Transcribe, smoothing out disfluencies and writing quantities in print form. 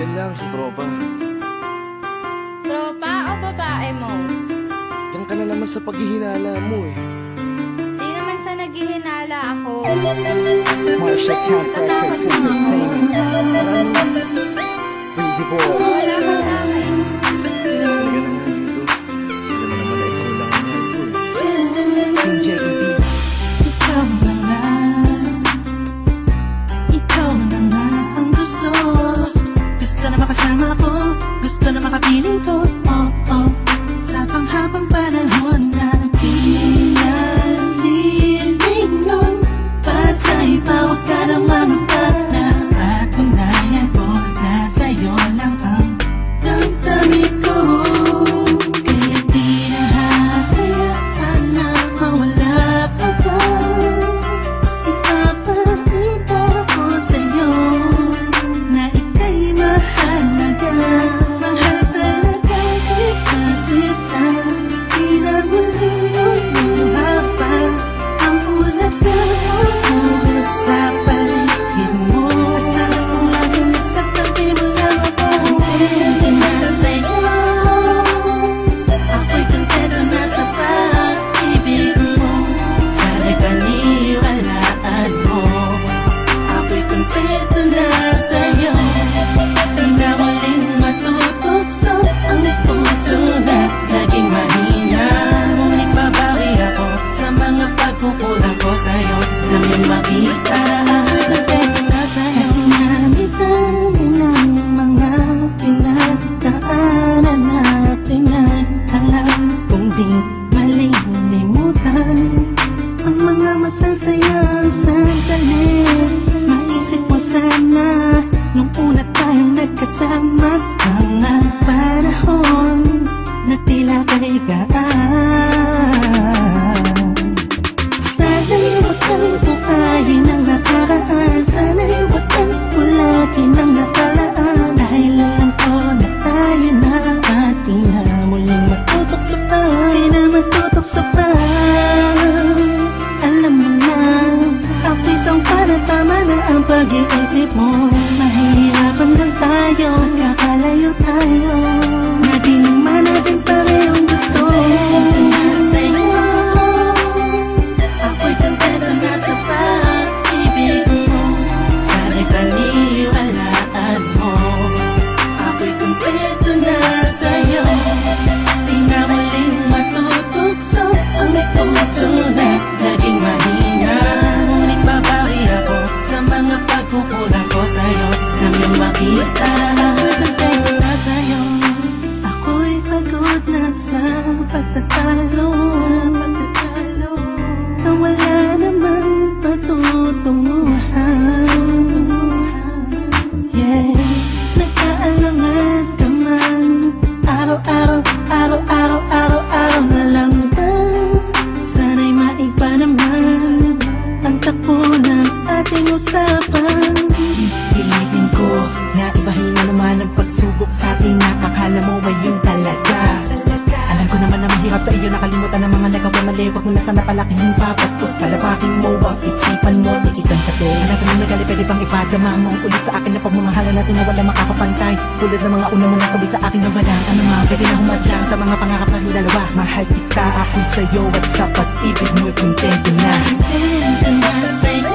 Yan lang si tropa. Tropa o babae mo? Yan ka na naman sa paghihinala mo eh. Di naman sa naghihinala ako. Marsha Camp Records Entertainment. Breezy Boys. Wala ka sa akin. Talaga na nga dito. Hindi naman naman na ikaw lang ang mahal ko eh. Team JEB. Ikaw na nga, ikaw na nga ang gusto. Gusto na makasama ko, gusto na makapiling ko. Oh, oh, sa panghabang panahon na pinalilingon. Pasa'y pawag ka naman na patunayan ko na sa'yo lang ang damdamin ko. Kaya di na hahayaan na mawala ka pa. Ipapakita ko sa'yo na ika'y mahalaga. Mahal talaga kita sita. Di na muling haba ang ulaga sa paligid mo. Asahan kong laging nasa tabi mo lang ako. Kontento na sa'yo, ako'y kontento na sa pag-ibig mo. Sana'y paniwalaan mo, ako'y kontento na sa'yo. Di na muling matutokso ang puso na naging mahina. Ngunit babawi ako sa mga pagkukulang ko sa'yo. Nang iyong makita, ako'y kontento na sa'yo. Sa dinami-dami ng mga pinagdaanan natin ay alam kong di malilimutan ang mga masasayang sandali. Maisip mo sana nung una tayong nagkasama, mga panahon na tila kay gaan. Sana'y huwag kang bukayin ang nakaraan. Sana'y huwag kang ulagin ang nakalaan. Dahil alam ko na tayo na at di na muling matutokso pa. Di na matutokso pa. Alam mo na, ako'y sangpa na tama na ang pag-iisip mo. Mahihirapan lang tayo, kakalayo tayo, na di naman natin parehong gusto. Kontento na sa'yo, ako'y kontento na sa pag-ibig mo. Sana'y paniwalaan mo, ako'y kontento na sa'yo. Di na muling matutokso ang puso na naging mahina. Ngunit babawi ako sa mga pagkukulang ko sa'yo. Nang iyong makita, ako'y kontento na sa'yo. Ako'y pagod na sa pagtatalo, na wala namang patutunguhan. Yeah, nagkaalangan ka man. Araw-araw, araw-araw, araw-araw na lang ba? Sana'y maiba naman ang takbo ng ating usapan. Pilitin ko na ibahin na naman ang pagsubok sa ating nakakala mo ay yun talaga. Alam ko naman na mahirap sa iyo nakalimutan ang mga nagawa mali. Huwag mo na sana palakihin pa, pagpos palapakin mo ang isipan mo ni isang tabi. Alam ko na nagali pwede bang ipadama mo ulit sa akin na pagmamahalan natin na wala makakapantay. Tulad ng mga una mo nasabi sa akin na wala ano ma, pwede na humadlang sa mga pangarap ng dalawa. Mahal kita, ako'y sa'yo at sa pag-ibig mo'y kontento na. Kontento na sa'yo,